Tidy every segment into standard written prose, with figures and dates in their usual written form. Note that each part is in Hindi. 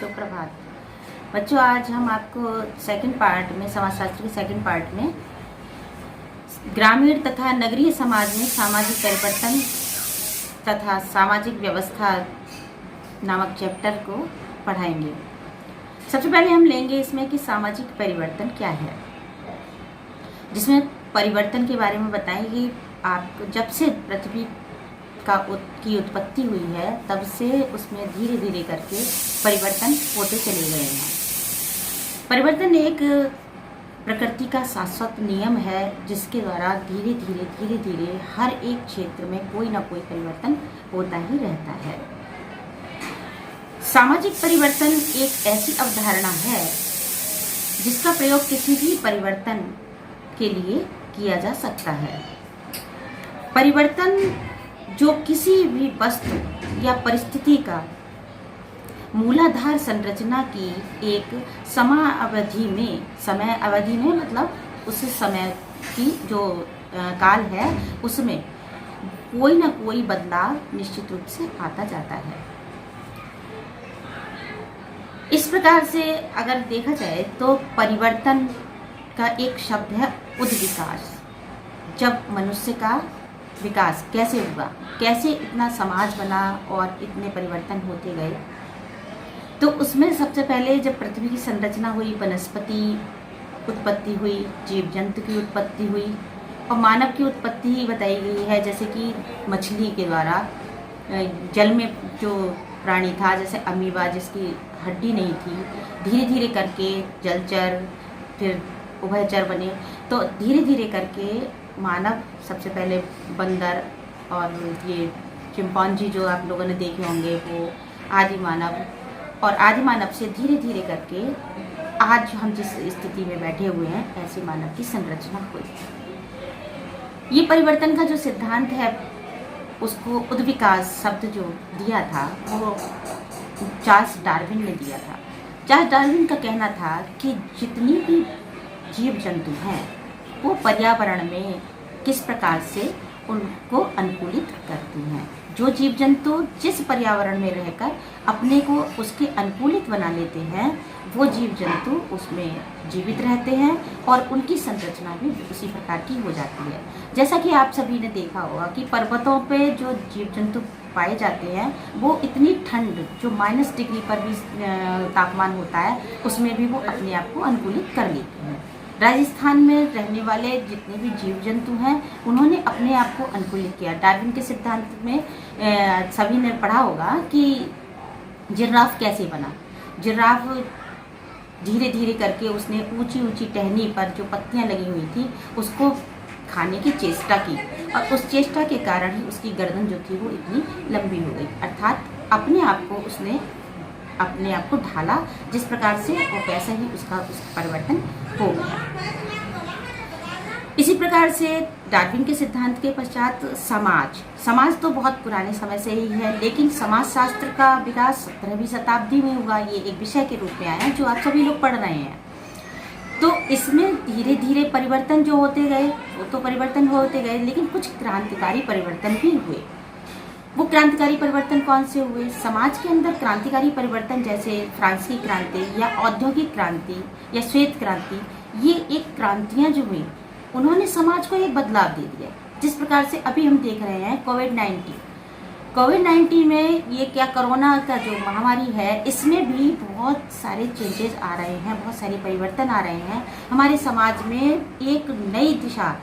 सुप्रभात बच्चों। आज हम आपको सेकंड पार्ट में समाजशास्त्र के सेकंड पार्ट में ग्रामीण तथा नगरीय समाज में सामाजिक परिवर्तन तथा सामाजिक व्यवस्था नामक चैप्टर को पढ़ाएंगे। सबसे पहले हम लेंगे इसमें कि सामाजिक परिवर्तन क्या है, जिसमें परिवर्तन के बारे में बताएंगे। आप जब से पृथ्वी की उत्पत्ति हुई है तब से उसमें धीरे धीरे करके परिवर्तन होते चले गए हैं। परिवर्तन एक प्रकृति का शाश्वत नियम है जिसके द्वारा धीरे धीरे हर एक क्षेत्र में कोई ना कोई परिवर्तन होता ही रहता है। सामाजिक परिवर्तन एक ऐसी अवधारणा है जिसका प्रयोग किसी भी परिवर्तन के लिए किया जा सकता है। परिवर्तन जो किसी भी वस्तु या परिस्थिति का मूलाधार संरचना की एक समय अवधि में मतलब उस समय की जो काल है उसमें कोई ना कोई बदलाव निश्चित रूप से आता जाता है। इस प्रकार से अगर देखा जाए तो परिवर्तन का एक शब्द है उद्विकास। जब मनुष्य का विकास कैसे हुआ, कैसे इतना समाज बना और इतने परिवर्तन होते गए, तो उसमें सबसे पहले जब पृथ्वी की संरचना हुई, वनस्पति उत्पत्ति हुई, जीव जंतु की उत्पत्ति हुई और मानव की उत्पत्ति ही बताई गई है। जैसे कि मछली के द्वारा जल में जो प्राणी था, जैसे अमीबा जिसकी हड्डी नहीं थी, धीरे धीरे करके जलचर फिर उभयचर बने। तो धीरे धीरे करके मानव सबसे पहले बंदर और ये चिंपांजी जो आप लोगों ने देखे होंगे वो आदि मानव, और आदि मानव से धीरे धीरे करके आज हम जिस स्थिति में बैठे हुए हैं ऐसी मानव की संरचना हुई। ये परिवर्तन का जो सिद्धांत है उसको उद्विकास शब्द जो दिया था वो चार्ल्स डार्विन ने दिया था। चार्ल्स डार्विन का कहना था कि जितनी भी जीव जंतु हैं वो पर्यावरण में किस प्रकार से उनको अनुकूलित करती हैं। जो जीव जंतु जिस पर्यावरण में रहकर अपने को उसके अनुकूलित बना लेते हैं वो जीव जंतु उसमें जीवित रहते हैं और उनकी संरचना भी उसी प्रकार की हो जाती है। जैसा कि आप सभी ने देखा होगा कि पर्वतों पे जो जीव जंतु पाए जाते हैं वो इतनी ठंड जो -डिग्री पर भी तापमान होता है उसमें भी वो अपने आप को अनुकूलित कर लेते हैं। राजस्थान में रहने वाले जितने भी जीव जंतु हैं उन्होंने अपने आप को अनुकूलित किया। डार्विन के सिद्धांत में सभी ने पढ़ा होगा कि जिराफ कैसे बना। जिराफ धीरे धीरे करके उसने ऊंची ऊंची टहनी पर जो पत्तियां लगी हुई थी उसको खाने की चेष्टा की और उस चेष्टा के कारण ही उसकी गर्दन जो थी वो इतनी लंबी हो गई। अर्थात अपने आप को उसने अपने आप को ढाला, जिस प्रकार से वो वैसा ही उसका परिवर्तन हो गया। इसी प्रकार से डार्विन के सिद्धांत के पश्चात समाज तो बहुत पुराने समय से ही है, लेकिन समाजशास्त्र का विकास 17वीं शताब्दी में हुआ। ये एक विषय के रूप में आया जो आप सभी लोग पढ़ रहे हैं। तो इसमें धीरे धीरे परिवर्तन जो होते गए वो तो परिवर्तन होते गए, लेकिन कुछ क्रांतिकारी परिवर्तन भी हुए। वो क्रांतिकारी परिवर्तन कौन से हुए? समाज के अंदर क्रांतिकारी परिवर्तन जैसे फ्रांसीसी क्रांति या औद्योगिक क्रांति या श्वेत क्रांति, ये एक क्रांतियां जो हुई उन्होंने समाज को एक बदलाव दे दिया। जिस प्रकार से अभी हम देख रहे हैं कोविड-19 में ये क्या कोरोना का जो महामारी है इसमें भी बहुत सारे चेंजेस आ रहे हैं, बहुत सारे परिवर्तन आ रहे हैं। हमारे समाज में एक नई दिशा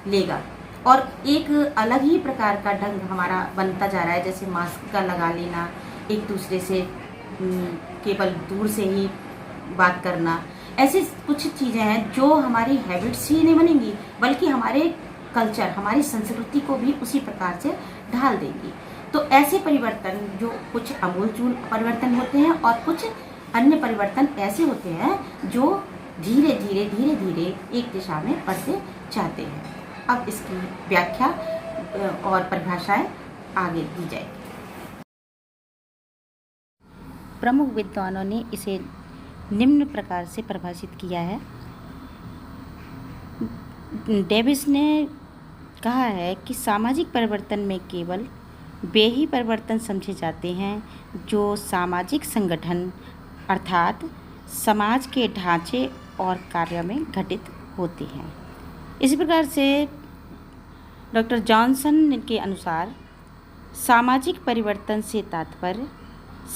लेगा और एक अलग ही प्रकार का ढंग हमारा बनता जा रहा है। जैसे मास्क का लगा लेना, एक दूसरे से केवल दूर से ही बात करना, ऐसी कुछ चीज़ें हैं जो हमारी हैबिट्स ही नहीं बनेंगी बल्कि हमारे कल्चर, हमारी संस्कृति को भी उसी प्रकार से ढाल देंगी। तो ऐसे परिवर्तन जो कुछ आमूलचूल परिवर्तन होते हैं और कुछ अन्य परिवर्तन ऐसे होते हैं जो धीरे धीरे एक दिशा में बढ़ते जाते हैं। अब इसकी व्याख्या और परिभाषाएं आगे दी जाएगी। प्रमुख विद्वानों ने इसे निम्न प्रकार से परिभाषित किया है। डेविस ने कहा है कि सामाजिक परिवर्तन में केवल वे ही परिवर्तन समझे जाते हैं जो सामाजिक संगठन अर्थात समाज के ढांचे और कार्यों में घटित होती हैं। इसी प्रकार से डॉक्टर जॉनसन के अनुसार सामाजिक परिवर्तन से तात्पर्य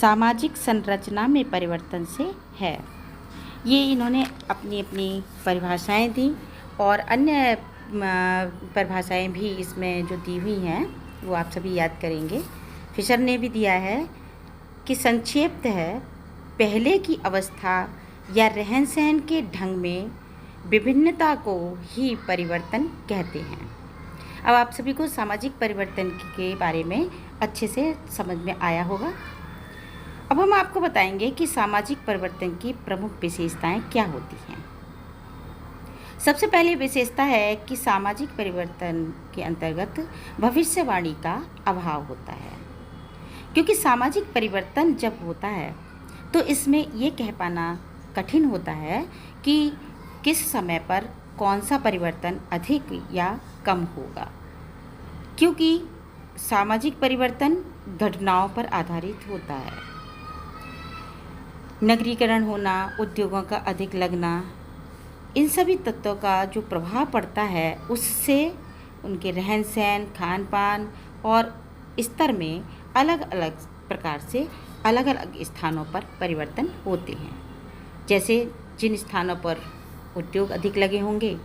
सामाजिक संरचना में परिवर्तन से है। ये इन्होंने अपनी अपनी परिभाषाएं दी और अन्य परिभाषाएं भी इसमें जो दी हुई हैं वो आप सभी याद करेंगे। फिशर ने भी दिया है कि संक्षिप्त है, पहले की अवस्था या रहन सहन के ढंग में विभिन्नता को ही परिवर्तन कहते हैं। अब आप सभी को सामाजिक परिवर्तन के बारे में अच्छे से समझ में आया होगा। अब हम आपको बताएंगे कि सामाजिक परिवर्तन की प्रमुख विशेषताएं क्या होती हैं। सबसे पहली विशेषता है कि सामाजिक परिवर्तन के अंतर्गत भविष्यवाणी का अभाव होता है, क्योंकि सामाजिक परिवर्तन जब होता है तो इसमें ये कह पाना कठिन होता है कि किस समय पर कौन सा परिवर्तन अधिक या कम होगा, क्योंकि सामाजिक परिवर्तन घटनाओं पर आधारित होता है। नगरीकरण होना, उद्योगों का अधिक लगना, इन सभी तत्वों का जो प्रभाव पड़ता है उससे उनके रहन सहन, खान पान और स्तर में अलग अलग प्रकार से अलग अलग स्थानों पर परिवर्तन होते हैं। जैसे जिन स्थानों पर उद्योग अधिक लगे होंगे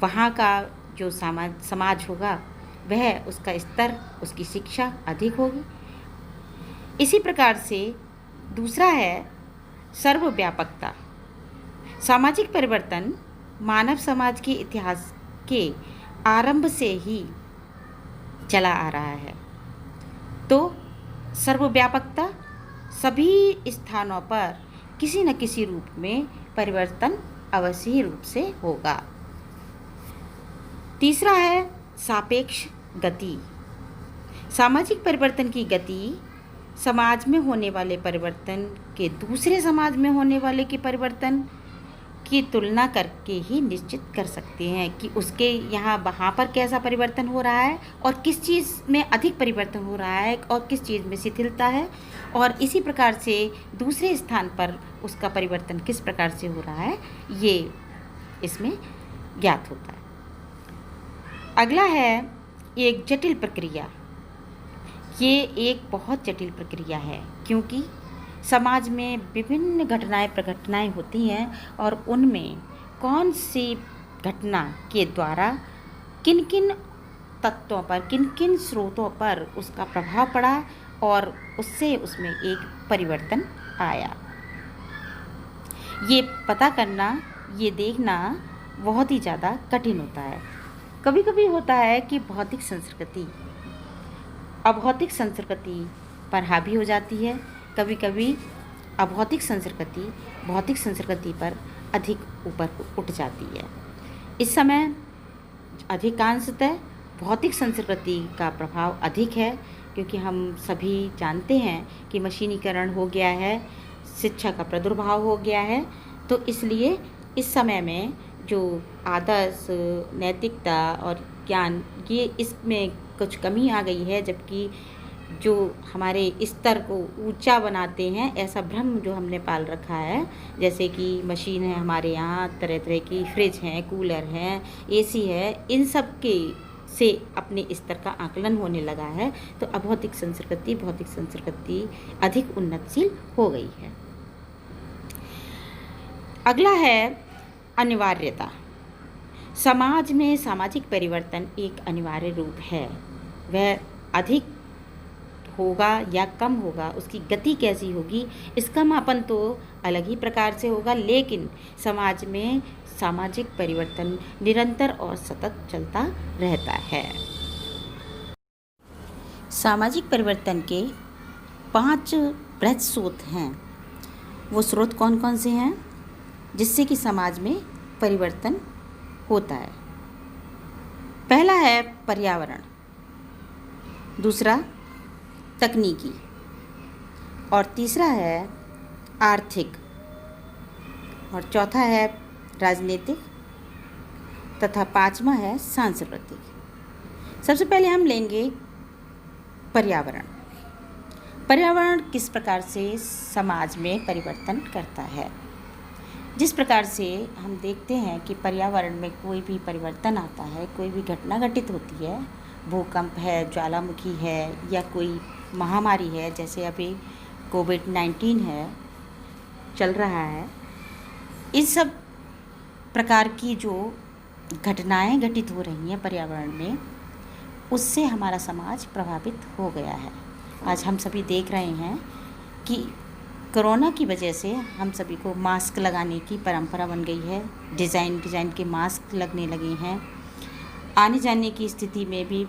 वहाँ का जो समाज होगा वह उसका स्तर, उसकी शिक्षा अधिक होगी। इसी प्रकार से दूसरा है सर्वव्यापकता। सामाजिक परिवर्तन मानव समाज के इतिहास के आरंभ से ही चला आ रहा है, तो सर्वव्यापकता सभी स्थानों पर किसी न किसी रूप में परिवर्तन अवश्य ही रूप से होगा। तीसरा है सापेक्ष गति। सामाजिक परिवर्तन की गति समाज में होने वाले परिवर्तन के दूसरे समाज में होने वाले के परिवर्तन की तुलना करके ही निश्चित कर सकते हैं कि उसके वहाँ पर कैसा परिवर्तन हो रहा है और किस चीज़ में अधिक परिवर्तन हो रहा है और किस चीज़ में शिथिलता है, और इसी प्रकार से दूसरे स्थान पर उसका परिवर्तन किस प्रकार से हो रहा है ये इसमें ज्ञात होता है। अगला है एक जटिल प्रक्रिया। ये एक बहुत जटिल प्रक्रिया है, क्योंकि समाज में विभिन्न प्रघटनाएं होती हैं और उनमें कौन सी घटना के द्वारा किन किन तत्वों पर, किन किन स्रोतों पर उसका प्रभाव पड़ा और उससे उसमें एक परिवर्तन आया, ये पता करना, ये देखना बहुत ही ज़्यादा कठिन होता है। कभी कभी होता है कि भौतिक संस्कृति अभौतिक संस्कृति पर हावी हो जाती है, कभी कभी अभौतिक संस्कृति भौतिक संस्कृति पर अधिक ऊपर उठ जाती है। इस समय अधिकांशतः भौतिक संस्कृति का प्रभाव अधिक है, क्योंकि हम सभी जानते हैं कि मशीनीकरण हो गया है, शिक्षा का प्रादुर्भाव हो गया है, तो इसलिए इस समय में जो आदर्श, नैतिकता और ज्ञान, ये इसमें कुछ कमी आ गई है, जबकि जो हमारे स्तर को ऊंचा बनाते हैं ऐसा भ्रम जो हमने पाल रखा है, जैसे कि मशीन है हमारे यहाँ, तरह तरह की फ्रिज हैं, कूलर हैं, एसी है, इन सब के से अपने स्तर का आकलन होने लगा है, तो अभौतिक संस्कृति भौतिक संस्कृति अधिक उन्नतशील हो गई है। अगला है अनिवार्यता। समाज में सामाजिक परिवर्तन एक अनिवार्य रूप है। वह अधिक होगा या कम होगा, उसकी गति कैसी होगी, इसका मापन तो अलग ही प्रकार से होगा, लेकिन समाज में सामाजिक परिवर्तन निरंतर और सतत चलता रहता है। सामाजिक परिवर्तन के 5 बृहद स्रोत हैं। वो स्रोत कौन कौन से हैं जिससे कि समाज में परिवर्तन होता है? पहला है पर्यावरण, दूसरा तकनीकी, और तीसरा है आर्थिक, और चौथा है राजनीतिक, तथा 5वां है सांस्कृतिक। सबसे पहले हम लेंगे पर्यावरण। पर्यावरण किस प्रकार से समाज में परिवर्तन करता है। जिस प्रकार से हम देखते हैं कि पर्यावरण में कोई भी परिवर्तन आता है, कोई भी घटना घटित होती है, भूकंप है, ज्वालामुखी है या कोई महामारी है, जैसे अभी कोविड-19 है, चल रहा है, इन सब प्रकार की जो घटनाएं घटित हो रही हैं पर्यावरण में, उससे हमारा समाज प्रभावित हो गया है। आज हम सभी देख रहे हैं कि कोरोना की वजह से हम सभी को मास्क लगाने की परंपरा बन गई है। डिज़ाइन के मास्क लगने लगे हैं। आने जाने की स्थिति में भी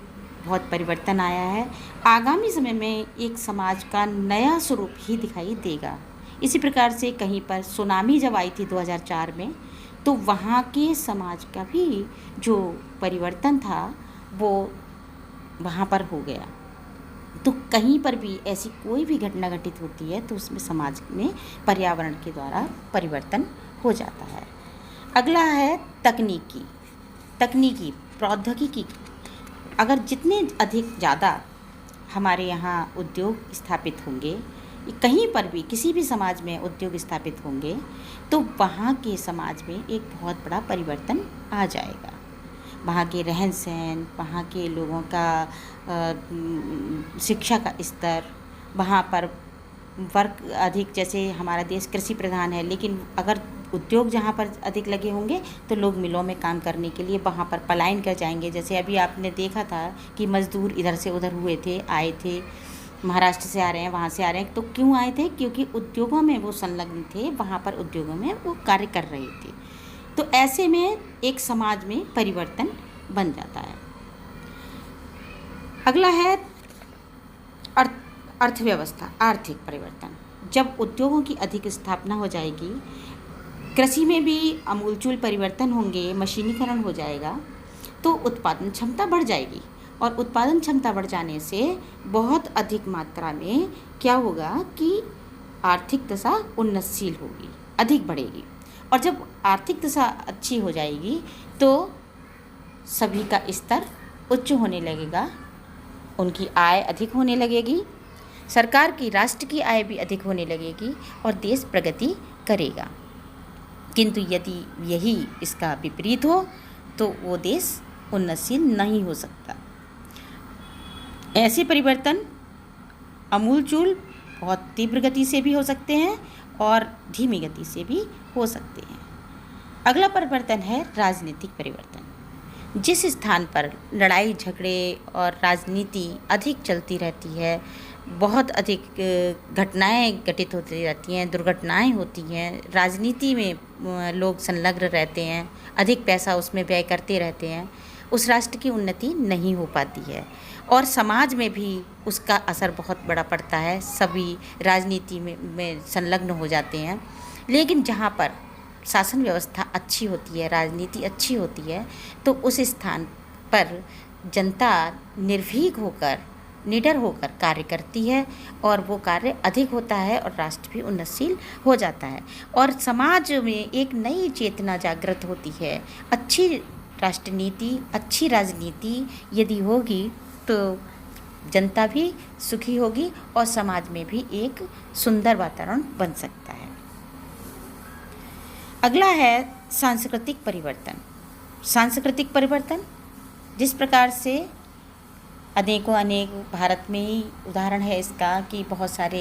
बहुत परिवर्तन आया है। आगामी समय में एक समाज का नया स्वरूप ही दिखाई देगा। इसी प्रकार से कहीं पर सुनामी जब आई थी 2004 में, तो वहाँ के समाज का भी जो परिवर्तन था वो वहाँ पर हो गया। तो कहीं पर भी ऐसी कोई भी घटना घटित होती है तो उसमें समाज में पर्यावरण के द्वारा परिवर्तन हो जाता है। अगला है तकनीकी प्रौद्योगिकी। अगर जितने अधिक ज़्यादा हमारे यहाँ उद्योग स्थापित होंगे, कहीं पर भी किसी भी समाज में उद्योग स्थापित होंगे, तो वहाँ के समाज में एक बहुत बड़ा परिवर्तन आ जाएगा। वहाँ के रहन सहन, वहाँ के लोगों का शिक्षा का स्तर, वहाँ पर वर्क अधिक, जैसे हमारा देश कृषि प्रधान है, लेकिन अगर उद्योग जहाँ पर अधिक लगे होंगे तो लोग मिलों में काम करने के लिए वहाँ पर पलायन कर जाएंगे। जैसे अभी आपने देखा था कि मज़दूर इधर से उधर हुए थे, आए थे, महाराष्ट्र से आ रहे हैं, वहाँ से आ रहे हैं। तो क्यों आए थे? क्योंकि उद्योगों में वो संलग्न थे, वहाँ पर उद्योगों में वो कार्य कर रहे थे। तो ऐसे में एक समाज में परिवर्तन बन जाता है। अगला है अर्थव्यवस्था, आर्थिक परिवर्तन। जब उद्योगों की अधिक स्थापना हो जाएगी, कृषि में भी आमूलचूल परिवर्तन होंगे, मशीनीकरण हो जाएगा, तो उत्पादन क्षमता बढ़ जाएगी। और उत्पादन क्षमता बढ़ जाने से बहुत अधिक मात्रा में क्या होगा कि आर्थिक दशा उन्नतशील होगी, अधिक बढ़ेगी। और जब आर्थिक दशा अच्छी हो जाएगी तो सभी का स्तर उच्च होने लगेगा, उनकी आय अधिक होने लगेगी, सरकार की, राष्ट्र की आय भी अधिक होने लगेगी और देश प्रगति करेगा। किंतु यदि यही इसका विपरीत हो तो वो देश उन्नतशील नहीं हो सकता। ऐसे परिवर्तन आमूलचूल बहुत तीव्र गति से भी हो सकते हैं और धीमी गति से भी हो सकते हैं। अगला परिवर्तन है राजनीतिक परिवर्तन। जिस स्थान पर लड़ाई झगड़े और राजनीति अधिक चलती रहती है, बहुत अधिक घटनाएं घटित होती रहती हैं, दुर्घटनाएं होती हैं, राजनीति में लोग संलग्न रहते हैं, अधिक पैसा उसमें व्यय करते रहते हैं, उस राष्ट्र की उन्नति नहीं हो पाती है और समाज में भी उसका असर बहुत बड़ा पड़ता है। सभी राजनीति में संलग्न हो जाते हैं। लेकिन जहाँ पर शासन व्यवस्था अच्छी होती है, राजनीति अच्छी होती है, तो उस स्थान पर जनता निर्भीक होकर, निडर होकर कार्य करती है और वो कार्य अधिक होता है और राष्ट्र भी उन्नतशील हो जाता है और समाज में एक नई चेतना जागृत होती है। अच्छी राष्ट्र नीति, अच्छी राजनीति यदि होगी तो जनता भी सुखी होगी और समाज में भी एक सुंदर वातावरण बन सकता है। अगला है सांस्कृतिक परिवर्तन। सांस्कृतिक परिवर्तन जिस प्रकार से अनेक भारत में ही उदाहरण है इसका कि बहुत सारे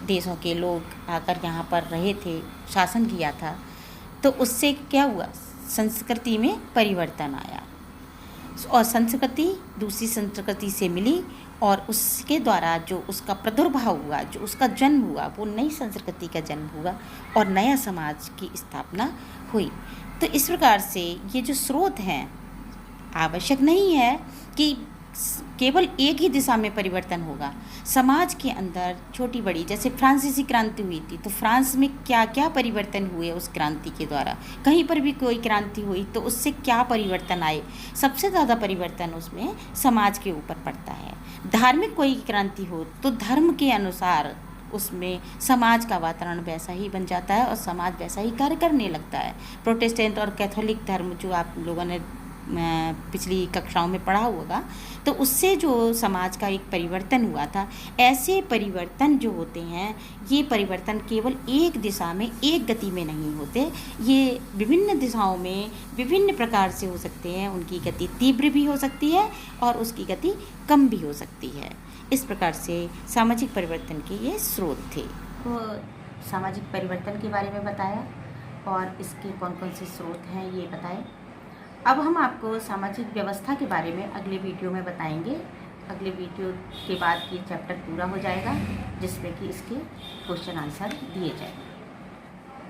देशों के लोग आकर यहाँ पर रहे थे, शासन किया था, तो उससे क्या हुआ, संस्कृति में परिवर्तन आया और संस्कृति दूसरी संस्कृति से मिली और उसके द्वारा जो उसका प्रादुर्भाव हुआ, जो उसका जन्म हुआ, वो नई संस्कृति का जन्म हुआ और नया समाज की स्थापना हुई। तो इस प्रकार से ये जो स्रोत हैं, आवश्यक नहीं है कि केवल एक ही दिशा में परिवर्तन होगा। समाज के अंदर छोटी बड़ी, जैसे फ्रांसीसी क्रांति हुई थी, तो फ्रांस में क्या क्या परिवर्तन हुए उस क्रांति के द्वारा, कहीं पर भी कोई क्रांति हुई तो उससे क्या परिवर्तन आए, सबसे ज़्यादा परिवर्तन उसमें समाज के ऊपर पड़ता है। धार्मिक कोई क्रांति हो तो धर्म के अनुसार उसमें समाज का वातावरण वैसा ही बन जाता है और समाज वैसा ही कार्य करने लगता है। प्रोटेस्टेंट और कैथोलिक धर्म जो आप लोगों ने पिछली कक्षाओं में पढ़ा होगा, तो उससे जो समाज का एक परिवर्तन हुआ था। ऐसे परिवर्तन जो होते हैं, ये परिवर्तन केवल एक दिशा में, एक गति में नहीं होते, ये विभिन्न दिशाओं में विभिन्न प्रकार से हो सकते हैं। उनकी गति तीव्र भी हो सकती है और उसकी गति कम भी हो सकती है। इस प्रकार से सामाजिक परिवर्तन के ये स्रोत थे। तो सामाजिक परिवर्तन के बारे में बताया और इसके कौन कौन से स्रोत हैं ये बताए। अब हम आपको सामाजिक व्यवस्था के बारे में अगले वीडियो में बताएंगे। अगले वीडियो के बाद ये चैप्टर पूरा हो जाएगा, जिसमें कि इसके क्वेश्चन आंसर दिए जाएंगे।